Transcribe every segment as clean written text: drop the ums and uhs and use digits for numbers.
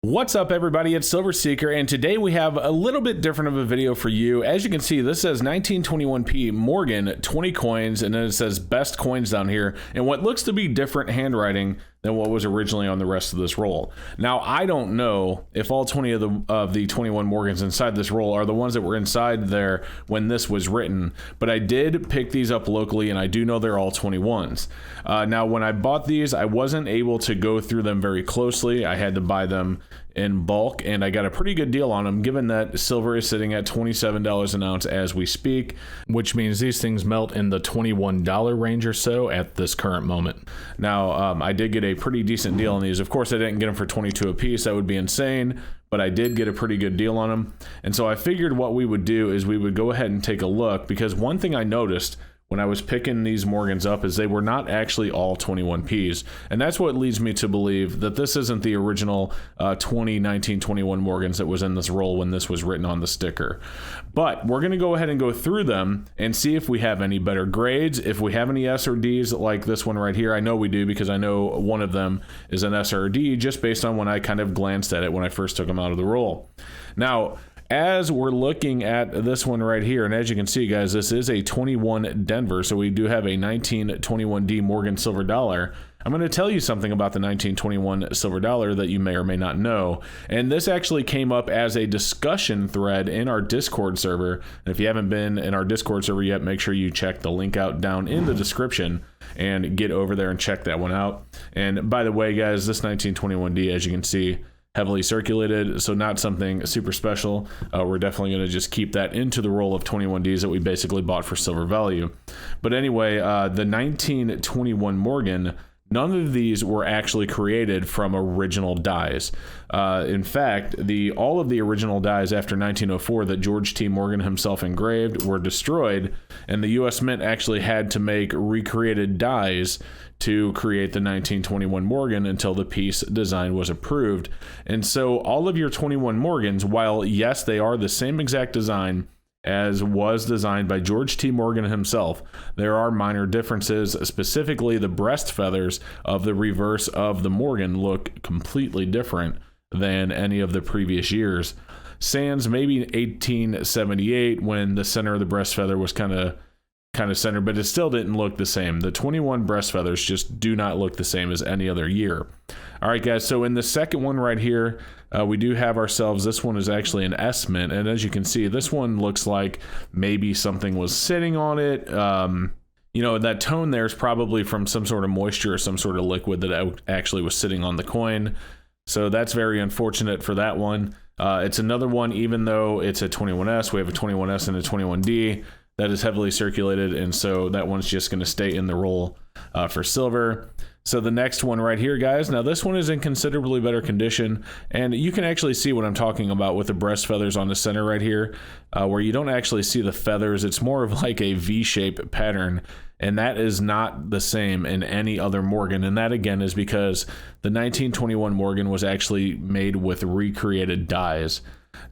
What's up, everybody? It's Silver Seeker, and today we have a little bit different of a video for you. As you can see, this says 1921p Morgan 20 coins, and then it says best coins down here, and what looks to be different handwriting than what was originally on the rest of this roll. Now, I don't know if all 20 of the 21 Morgans inside this roll are the ones that were inside there when this was written, but I did pick these up locally, and I do know they're all 21s. Now, when I bought these, I wasn't able to go through them very closely. I had to buy them in bulk, and I got a pretty good deal on them, given that silver is sitting at $27 an ounce as we speak, which means these things melt in the $21 range or so at this current moment. Now, I did get a pretty decent deal on these. Of course, I didn't get them for 22 a piece. That would be insane, but I did get a pretty good deal on them. And so I figured what we would do is we would go ahead and take a look, because one thing I noticed when I was picking these Morgans up is they were not actually all 21Ps. And that's what leads me to believe that this isn't the original 1921 Morgans that was in this roll when this was written on the sticker. But we're going to go ahead and go through them and see if we have any better grades, if we have any S or Ds like this one right here. I know we do, because I know one of them is an S or a D just based on when I kind of glanced at it when I first took them out of the roll. Now, as we're looking at this one right here, and as you can see, guys, this is a 21 Denver, so we do have a 1921D Morgan silver dollar. I'm going to tell you something about the 1921 silver dollar that you may or may not know, and this actually came up as a discussion thread in our Discord server. And if you haven't been in our Discord server yet, make sure you check the link out down in the description and get over there and check that one out. And by the way, guys, this 1921D, as you can see, heavily circulated, so not something super special. We're definitely going to just keep that into the roll of 21Ds that we basically bought for silver value. But anyway, the 1921 Morgan, none of these were actually created from original dies. In fact, all of the original dies after 1904 that George T. Morgan himself engraved were destroyed, and the U.S. Mint actually had to make recreated dies to create the 1921 Morgan until the piece design was approved. And so all of your 21 Morgans, while yes, they are the same exact design as was designed by George T. Morgan himself, there are minor differences. Specifically, the breast feathers of the reverse of the Morgan look completely different than any of the previous years. Sans maybe 1878, when the center of the breast feather was kind of centered, but it still didn't look the same. The 21 breast feathers just do not look the same as any other year. All right, guys, so in the second one right here, we do have ourselves, this one is actually an S mint, and as you can see, this one looks like maybe something was sitting on it. You know, that tone there is probably from some sort of moisture or some sort of liquid that actually was sitting on the coin. So that's very unfortunate for that one. It's another one, even though it's a 21S, we have a 21S and a 21D. That is heavily circulated, and so that one's just going to stay in the roll for silver. So the next one right here, guys, now this one is in considerably better condition, and you can actually see what I'm talking about with the breast feathers on the center right here, where you don't actually see the feathers. It's more of like a V-shape pattern, and that is not the same in any other Morgan, and that again is because the 1921 Morgan was actually made with recreated dies.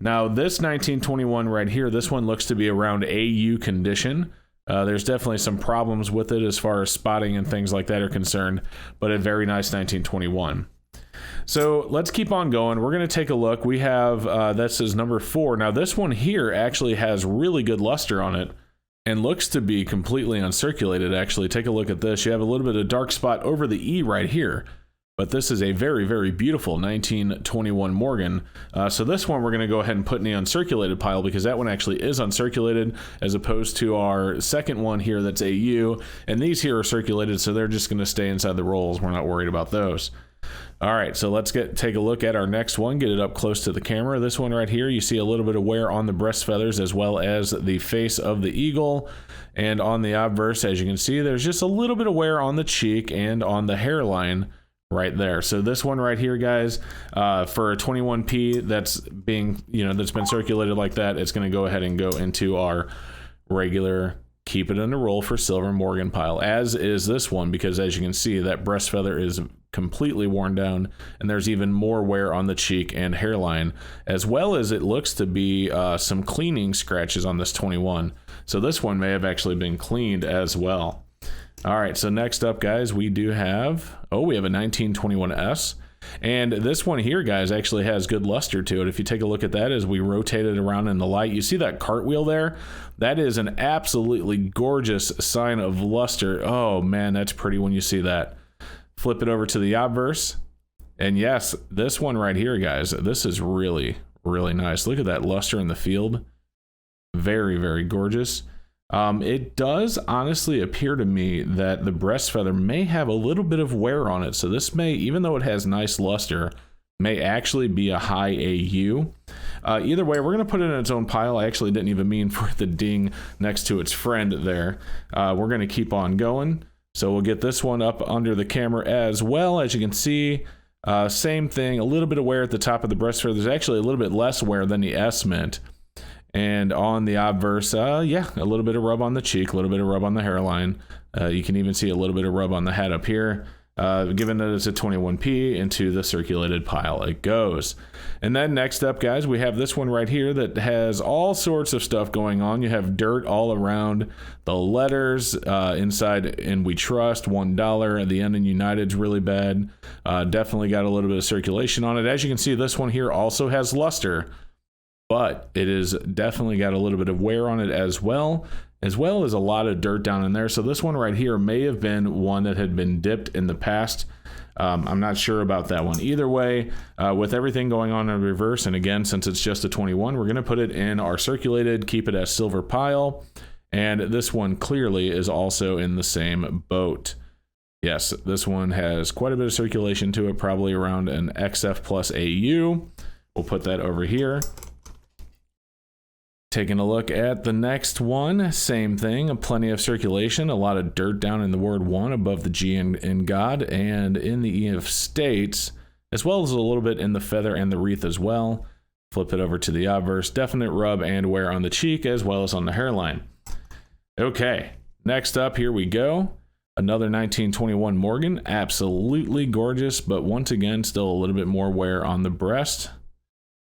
Now, this 1921 right here, this one looks to be around AU condition. There's definitely some problems with it as far as spotting and things like that are concerned, but a very nice 1921. So let's keep on going. We're going to take a look. We have, this is number 4. Now, this one here actually has really good luster on it and looks to be completely uncirculated, actually. Take a look at this. You have a little bit of dark spot over the E right here. But this is a very, very beautiful 1921 Morgan. So this one we're going to go ahead and put in the uncirculated pile, because that one actually is uncirculated as opposed to our second one here that's AU. And these here are circulated, so they're just going to stay inside the rolls. We're not worried about those. All right, so let's take a look at our next one, get it up close to the camera. This one right here, you see a little bit of wear on the breast feathers as well as the face of the eagle. And on the obverse, as you can see, there's just a little bit of wear on the cheek and on the hairline right there. So this one right here, guys, for a 21p that's being, that's been circulated like that, it's going to go ahead and go into our regular keep it in a roll for silver Morgan pile, as is this one, because as you can see, that breast feather is completely worn down, and there's even more wear on the cheek and hairline, as well as it looks to be some cleaning scratches on this 21. So this one may have actually been cleaned as well. All right, so next up, guys, we do have, we have a 1921S. And this one here, guys, actually has good luster to it. If you take a look at that as we rotate it around in the light, you see that cartwheel there? That is an absolutely gorgeous sign of luster. Oh man, that's pretty when you see that. Flip it over to the obverse. And yes, this one right here, guys, this is really, really nice. Look at that luster in the field. Very, very gorgeous. It does honestly appear to me that the breast feather may have a little bit of wear on it. So this may, even though it has nice luster, may actually be a high AU. Either way, we're going to put it in its own pile. I actually didn't even mean for the ding next to its friend there. We're going to keep on going. So we'll get this one up under the camera as well. As you can see, same thing, a little bit of wear at the top of the breast feather. There's actually a little bit less wear than the S mint. And on the obverse, yeah, a little bit of rub on the cheek, a little bit of rub on the hairline. You can even see a little bit of rub on the head up here. Given that it's a 21p, into the circulated pile it goes. And then next up, guys, we have this one right here that has all sorts of stuff going on. You have dirt all around the letters inside "And We Trust," $1 at the end in United's really bad. Definitely got a little bit of circulation on it. As you can see, this one here also has luster, but it is definitely got a little bit of wear on it as well as a lot of dirt down in there. So this one right here may have been one that had been dipped in the past. I'm not sure about that one. Either way, with everything going on in reverse, and again, since it's just a 21, we're going to put it in our circulated, keep it as silver pile. And this one clearly is also in the same boat. Yes, this one has quite a bit of circulation to it, probably around an XF plus AU. We'll put that over here. Taking a look at the next one, same thing, plenty of circulation, a lot of dirt down in the word one above the G in God and in the E of States, as well as a little bit in the feather and the wreath as well. Flip it over to the obverse, definite rub and wear on the cheek as well as on the hairline. Okay, next up, here we go. Another 1921 Morgan, absolutely gorgeous, but once again, still a little bit more wear on the breast.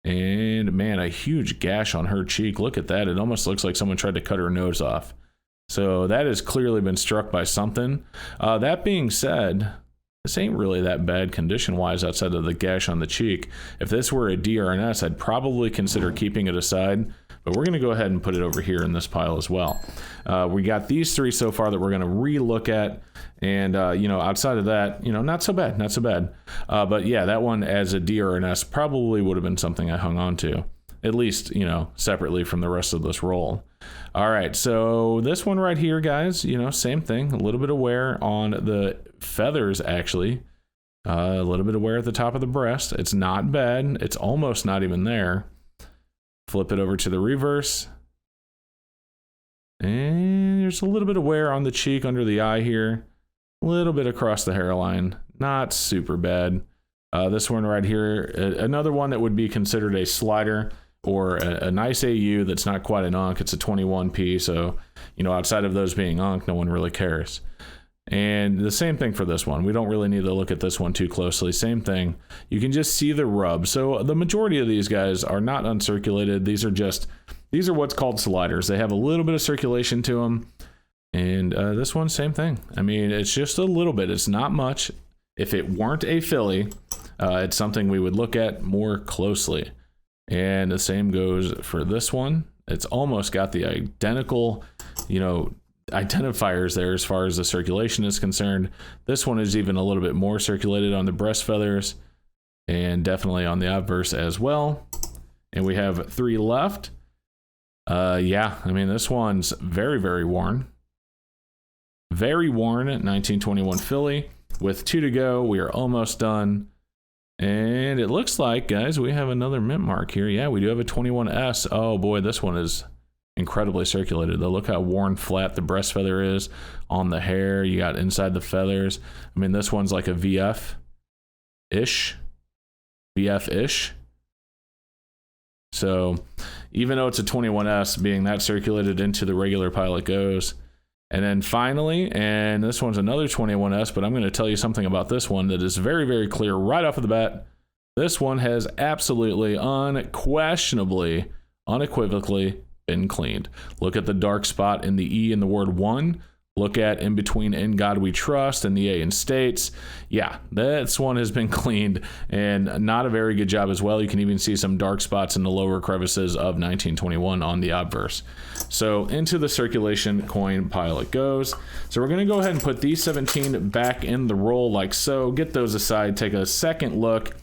And man, a huge gash on her cheek. Look at that. It almost looks like someone tried to cut her nose off. So that has clearly been struck by something. That being said, this ain't really that bad condition-wise outside of the gash on the cheek. If this were a DRNS, I'd probably consider keeping it aside, but we're going to go ahead and put it over here in this pile as well. We got these three so far that we're going to re-look at, and you know, outside of that, you know, not so bad, not so bad. But yeah, that one as a DRNS probably would have been something I hung on to, at least, you know, separately from the rest of this roll. All right, so this one right here, guys, you know, same thing, a little bit of wear on the feathers, actually. A little bit of wear at the top of the breast. It's not bad. It's almost not even there. Flip it over to the reverse. And there's a little bit of wear on the cheek under the eye here. A little bit across the hairline. Not super bad. This one right here, another one that would be considered a slider or a nice AU that's not quite an unk. It's a 21p, so, you know, outside of those being unk, no one really cares. And the same thing for this one. We don't really need to look at this one too closely. Same thing. You can just see the rub. So the majority of these guys are not uncirculated. These are what's called sliders. They have a little bit of circulation to them. And this one, same thing. I mean, it's just a little bit. It's not much. If it weren't a filly, it's something we would look at more closely. And the same goes for this one. It's almost got the identical, you know, identifiers there as far as the circulation is concerned. This one is even a little bit more circulated on the breast feathers and definitely on the obverse as well. And we have three left. Yeah, I mean, this one's very, very worn. Very worn, 1921 filly. With 2 to go, we are almost done. And it looks like, guys, we have another mint mark here. Yeah, we do have a 21S. Oh boy, this one is incredibly circulated though. Look how worn flat the breast feather is on the hair. You got inside the feathers. I mean, this one's like a VF-ish. So even though it's a 21S, being that circulated into the regular pile it goes. And then finally, and this one's another 21S, but I'm going to tell you something about this one that is very, very clear right off of the bat. This one has absolutely, unquestionably, unequivocally been cleaned. Look at the dark spot in the E in the word one. look at in between In God We Trust and the A in States. Yeah, this one has been cleaned and not a very good job as well. You can even see some dark spots in the lower crevices of 1921 on the obverse. So into the circulation coin pile it goes. So we're going to go ahead and put these 17 back in the roll like so. Get those aside. Take a second look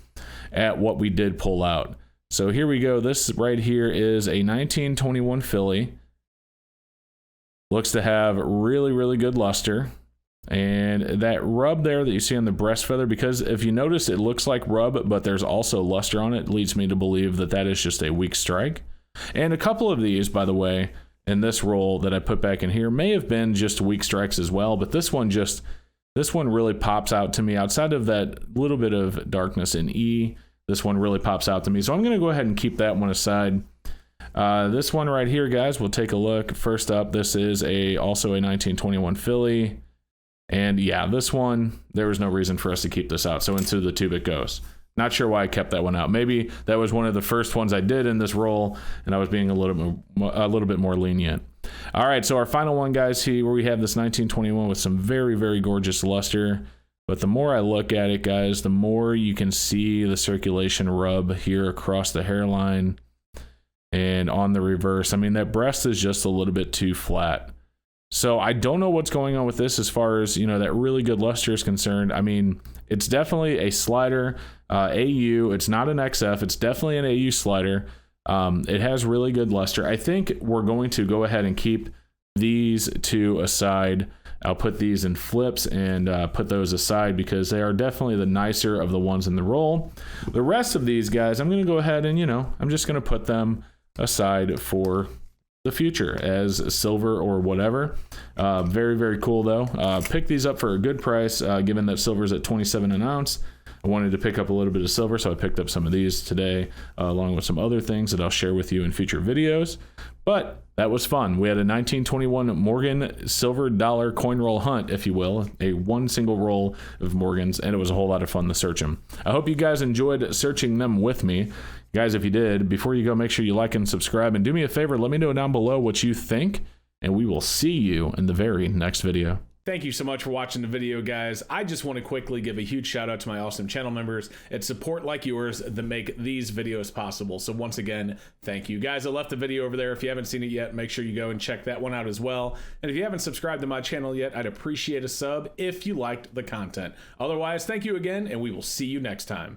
at what we did pull out. So here we go. This right here is a 1921 Philly. Looks to have really, really good luster. And that rub there that you see on the breast feather, because if you notice it looks like rub, but there's also luster on it, leads me to believe that that is just a weak strike. And a couple of these, by the way, in this roll that I put back in here may have been just weak strikes as well, but this one really pops out to me. Outside of that little bit of darkness in E, this one really pops out to me. So I'm going to go ahead and keep that one aside. This one right here, guys, we'll take a look. First up, this is also a 1921 Philly. And yeah, this one, there was no reason for us to keep this out. So into the tube it goes. Not sure why I kept that one out. Maybe that was one of the first ones I did in this roll, and I was being a little bit more lenient. All right, so our final one, guys, here where we have this 1921 with some very, very gorgeous luster. But the more I look at it, guys, the more you can see the circulation rub here across the hairline and on the reverse. I mean, that breast is just a little bit too flat. So I don't know what's going on with this as far as, that really good luster is concerned. I mean, it's definitely a slider, AU. It's not an XF. It's definitely an AU slider. It has really good luster. I think we're going to go ahead and keep these two aside. I'll put these in flips and put those aside because they are definitely the nicer of the ones in the roll. The rest of these guys, I'm going to go ahead and, I'm just going to put them aside for the future as silver or whatever. Very, very cool though. Pick these up for a good price, given that silver's at 27 an ounce. I wanted to pick up a little bit of silver, so I picked up some of these today, along with some other things that I'll share with you in future videos. But that was fun. We had a 1921 Morgan silver dollar coin roll hunt, if you will, one single roll of Morgans, and it was a whole lot of fun to search them. I hope you guys enjoyed searching them with me. Guys, if you did, before you go, make sure you like and subscribe, and do me a favor, let me know down below what you think, and we will see you in the very next video. Thank you so much for watching the video, guys. I just want to quickly give a huge shout out to my awesome channel members. It's support like yours that make these videos possible. So once again, thank you. Guys, I left the video over there. If you haven't seen it yet, make sure you go and check that one out as well. And if you haven't subscribed to my channel yet, I'd appreciate a sub if you liked the content. Otherwise, thank you again, and we will see you next time.